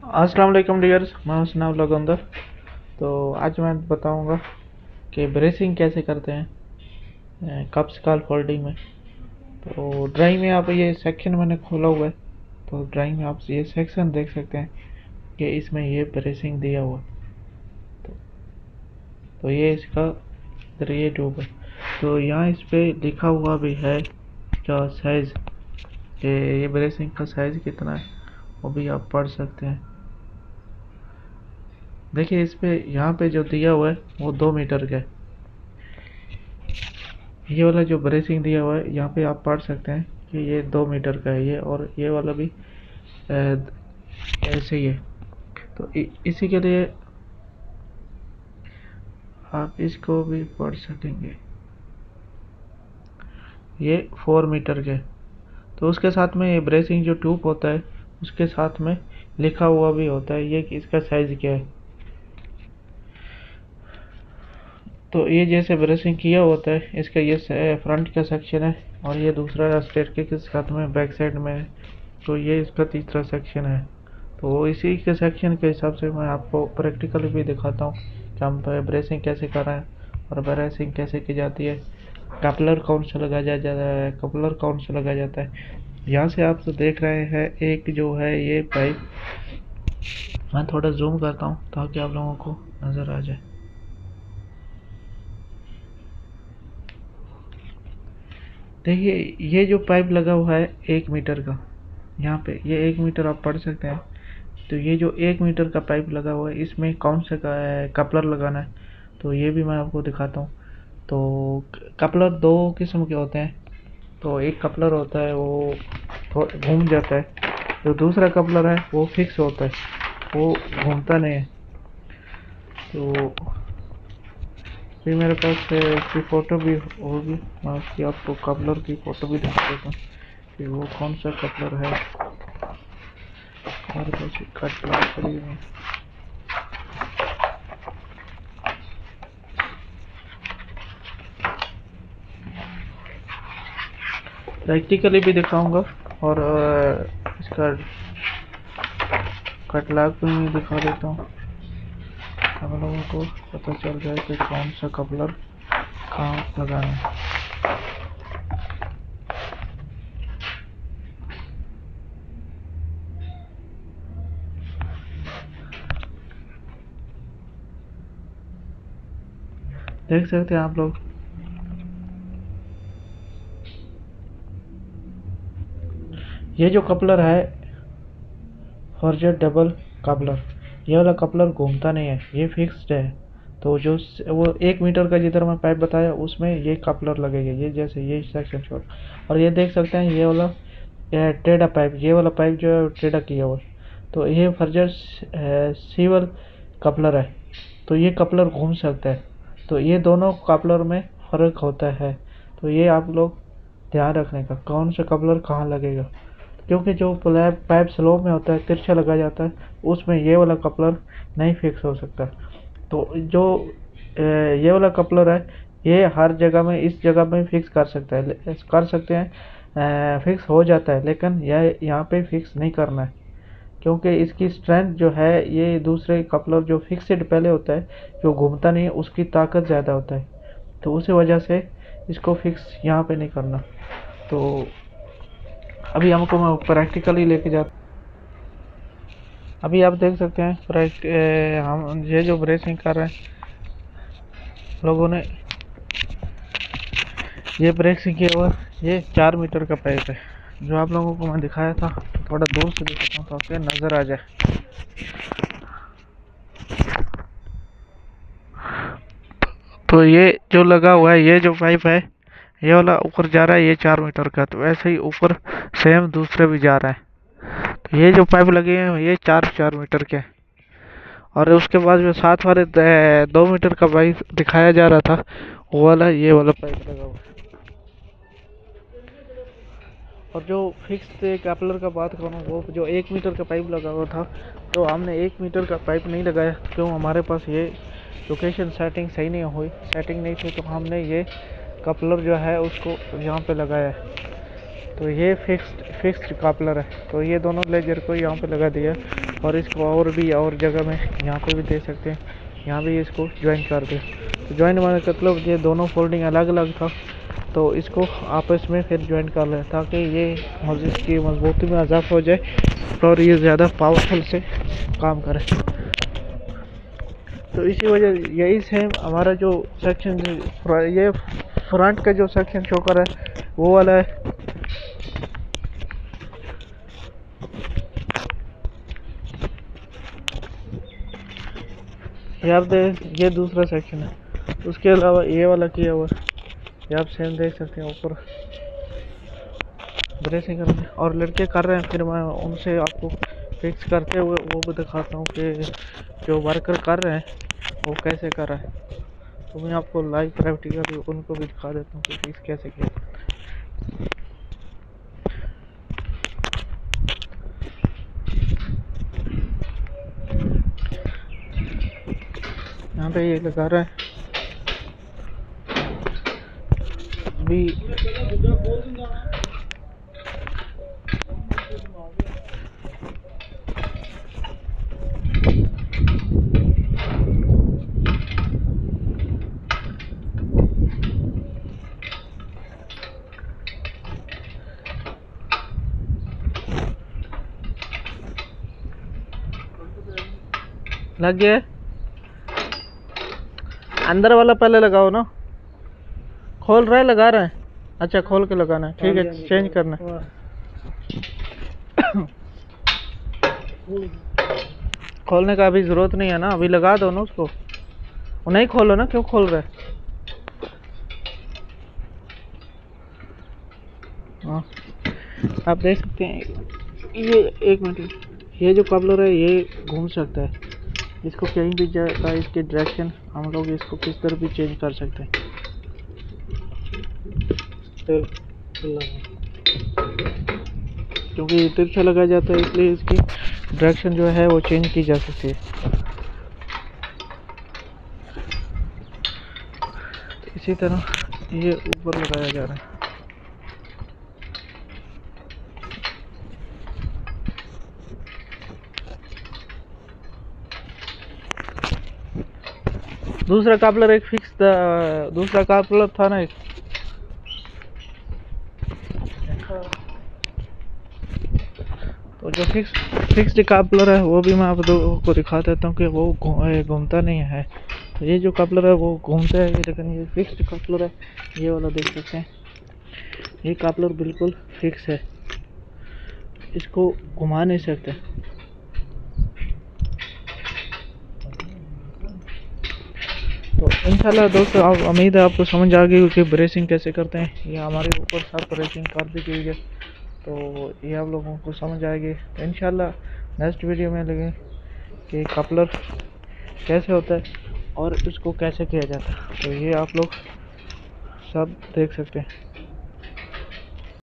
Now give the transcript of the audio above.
अस्सलाम वालेकुम डियर्स, मैं हूं सनाउल्लाह लगंदर। तो आज मैं बताऊंगा कि ब्रेसिंग कैसे करते हैं कप्स काल फोल्डिंग में। तो ड्राइंग में आप ये सेक्शन मैंने खोला हुआ है, तो ड्राइंग में आप ये सेक्शन देख सकते हैं कि इसमें ये ब्रेसिंग दिया हुआ है। तो ये इसका इधर ये ट्यूब है। तो यहाँ इस पे लिखा हुआ भी है क्या साइज़, कि ये ब्रेसिंग का साइज़ कितना है, वो भी आप पढ़ सकते हैं। देखिए इस पे यहाँ पे जो दिया हुआ है वो 2 मीटर का है। ये वाला जो ब्रेसिंग दिया हुआ है यहाँ पे आप पढ़ सकते हैं कि ये 2 मीटर का है ये, और ये वाला भी ऐसे ही है। तो इसी के लिए आप इसको भी पढ़ सकेंगे, ये 4 मीटर के। तो उसके साथ में ये ब्रेसिंग जो ट्यूब होता है उसके साथ में लिखा हुआ भी होता है ये कि इसका साइज क्या है। तो ये जैसे ब्रेसिंग किया होता है इसका ये फ्रंट का सेक्शन है, और ये दूसरा स्टेयरकेस के साथ में बैक साइड में है। तो ये इसका तीसरा सेक्शन है। तो इसी के सेक्शन के हिसाब से मैं आपको प्रैक्टिकली भी दिखाता हूँ कि हम ब्रेसिंग कैसे कर रहे हैं और ब्रेसिंग कैसे की जाती है, कपलर कौन सा लगाया जाता है, कपलर कौन सा लगाया जाता है। यहाँ से आप तो देख रहे हैं एक जो है ये पाइप, मैं थोड़ा जूम करता हूँ ताकि आप लोगों को नज़र आ जाए। देखिए ये जो पाइप लगा हुआ है 1 मीटर का, यहाँ पे ये 1 मीटर आप पढ़ सकते हैं। तो ये जो 1 मीटर का पाइप लगा हुआ है इसमें कौन सा कपलर लगाना है, तो ये भी मैं आपको दिखाता हूँ। तो कपलर दो किस्म के होते हैं। तो एक कपलर होता है वो घूम जाता है, जो दूसरा कपलर है वो फिक्स होता है, वो घूमता नहीं है। तो फिर मेरे पास इसकी फ़ोटो भी होगी, मैं उसकी आपको कपलर की फ़ोटो भी दिखा देता हूँ कि वो कौन सा कपलर है। मेरे पास कट लगा पड़ी हुई है। प्रैक्टिकली भी दिखाऊंगा और इसका कटलाग भी मैं दिखा देता हूँ, आप लोगों को पता चल जाए कि कौन सा कपलर कहाँ लगाना है। देख सकते हैं आप लोग, ये जो कपलर है फॉरजेट डबल कपलर, ये वाला कपलर घूमता नहीं है, ये फिक्स्ड है। तो जो वो 1 मीटर का जिधर मैं पाइप बताया उसमें ये कपलर लगेगा, ये जैसे ये सेक्शन छोड़। और ये देख सकते हैं ये वाला टेढ़ा पाइप, ये वाला पाइप जो है टेढ़ा किया हुआ है। तो ये फॉरजेट सीवल कपलर है, तो ये कपलर घूम सकता है। तो ये दोनों कपलर में फ़र्क होता है। तो ये आप लोग ध्यान रखने का कौन सा कपलर कहाँ लगेगा, क्योंकि जो पाइप स्लो में होता है तिरछा लगा जाता है उसमें ये वाला कपलर नहीं फिक्स हो सकता। तो जो ये वाला कपलर है ये हर जगह में इस जगह में फिक्स कर सकता है, कर सकते हैं, फिक्स हो जाता है, लेकिन यह यहाँ पे फिक्स नहीं करना है, क्योंकि इसकी स्ट्रेंथ जो है ये दूसरे कपलर जो फिक्स्ड पहले होता है जो घूमता नहीं है उसकी ताकत ज़्यादा होता है। तो उसी वजह से इसको फिक्स यहाँ पे नहीं करना। तो अभी हमको मैं प्रैक्टिकली लेके जा, अभी आप देख सकते हैं हम ये जो ब्रेसिंग कर रहे हैं लोगों ने, ये ब्रेसिंग किया हुआ ये 4 मीटर का पाइप है जो आप लोगों को मैं दिखाया था। थोड़ा दूर से दिखाता हूँ ताकि नज़र आ जाए। तो ये जो लगा हुआ है ये जो पाइप है ये वाला ऊपर जा रहा है ये 4 मीटर का, तो वैसे ही ऊपर सेम दूसरे भी जा रहा है। तो ये जो पाइप लगे हैं ये 4 4 मीटर के हैं। और उसके बाद जो साथ वाले 2 मीटर का पाइप दिखाया जा रहा था वो वाला ये वाला पाइप लगा हुआ है। और जो फिक्स कैपलर का बात करूँ वो जो 1 मीटर का पाइप लगा हुआ था, तो हमने 1 मीटर का पाइप नहीं लगाया क्यों, हमारे पास ये लोकेशन सेटिंग सही नहीं हुई, सेटिंग नहीं थी, तो हमने ये कपलर जो है उसको यहाँ पे लगाया है। तो ये फिक्स्ड कपलर है, तो ये दोनों लेजर को यहाँ पे लगा दिया और इसको और भी और जगह में यहाँ पे भी दे सकते हैं, यहाँ भी इसको ज्वाइन कर दे। तो ज्वाइन मतलब ये दोनों फोल्डिंग अलग अलग था, तो इसको आपस में फिर ज्वाइन कर ले ताकि ये इसकी मजबूती में इजाफा हो जाए और ये ज़्यादा पावरफुल से काम करे। तो इसी वजह यही से हमारा जो सेक्शन ये फ्रंट का जो सेक्शन शो कर रहा है वो वाला है, यहाँ पे ये दूसरा सेक्शन है। उसके अलावा ये वाला किया हुआ ये आप सेम देख सकते हैं ऊपर ब्रेसिंग कर रहे हैं और लड़के कर रहे हैं, फिर मैं उनसे आपको फिक्स करते हुए वो भी दिखाता हूँ कि जो वर्कर कर रहे हैं वो कैसे कर रहा है। तो मैं आपको लाइव प्रैक्टिकल उनको भी दिखा देता हूँ कि फिक्स कैसे किया। यहाँ पे ये लगा रहा है अभी लग गया। अंदर वाला पहले लगाओ ना, खोल रहा है लगा रहा है। अच्छा खोल के लगाना है, ठीक है चेंज करना है। खोलने का अभी जरूरत नहीं है ना, अभी लगा दो ना उसको। वो नहीं खोलो ना, क्यों खोल रहा है? हाँ आप देख सकते हैं ये, एक मिनट, ये जो कपलर है ये घूम सकता है, इसको कहीं भी जाएगा इसकी डायरेक्शन हम लोग इसको किस तरह भी चेंज कर सकते हैं। क्योंकि तिरछा लगा जाता है इसलिए इसकी डायरेक्शन जो है वो चेंज की जा सकती है। इसी तरह ये ऊपर लगाया जा रहा है। दूसरा कापलर एक फिक्स दूसरा कापलर था ना एक, तो जो फिक्स्ड कापलर है वो भी मैं आप लोगों को दिखा देता हूँ कि वो घूमता नहीं है। तो ये जो कापलर है वो घूमता है, लेकिन ये फिक्स्ड कापलर है, ये वाला देख सकते हैं। ये कापलर बिल्कुल फिक्स है, इसको घुमा नहीं सकते। तो इंशाल्लाह दोस्तों आप उम्मीद है आपको समझ आ गई कि ब्रेसिंग कैसे करते हैं। ये हमारे ऊपर सब ब्रेसिंग कर दी गई है, तो ये आप लोगों को समझ आएगी। तो इंशाल्लाह नेक्स्ट वीडियो में लगे कि कपलर कैसे होता है और इसको कैसे किया जाता है, तो ये आप लोग सब देख सकते हैं।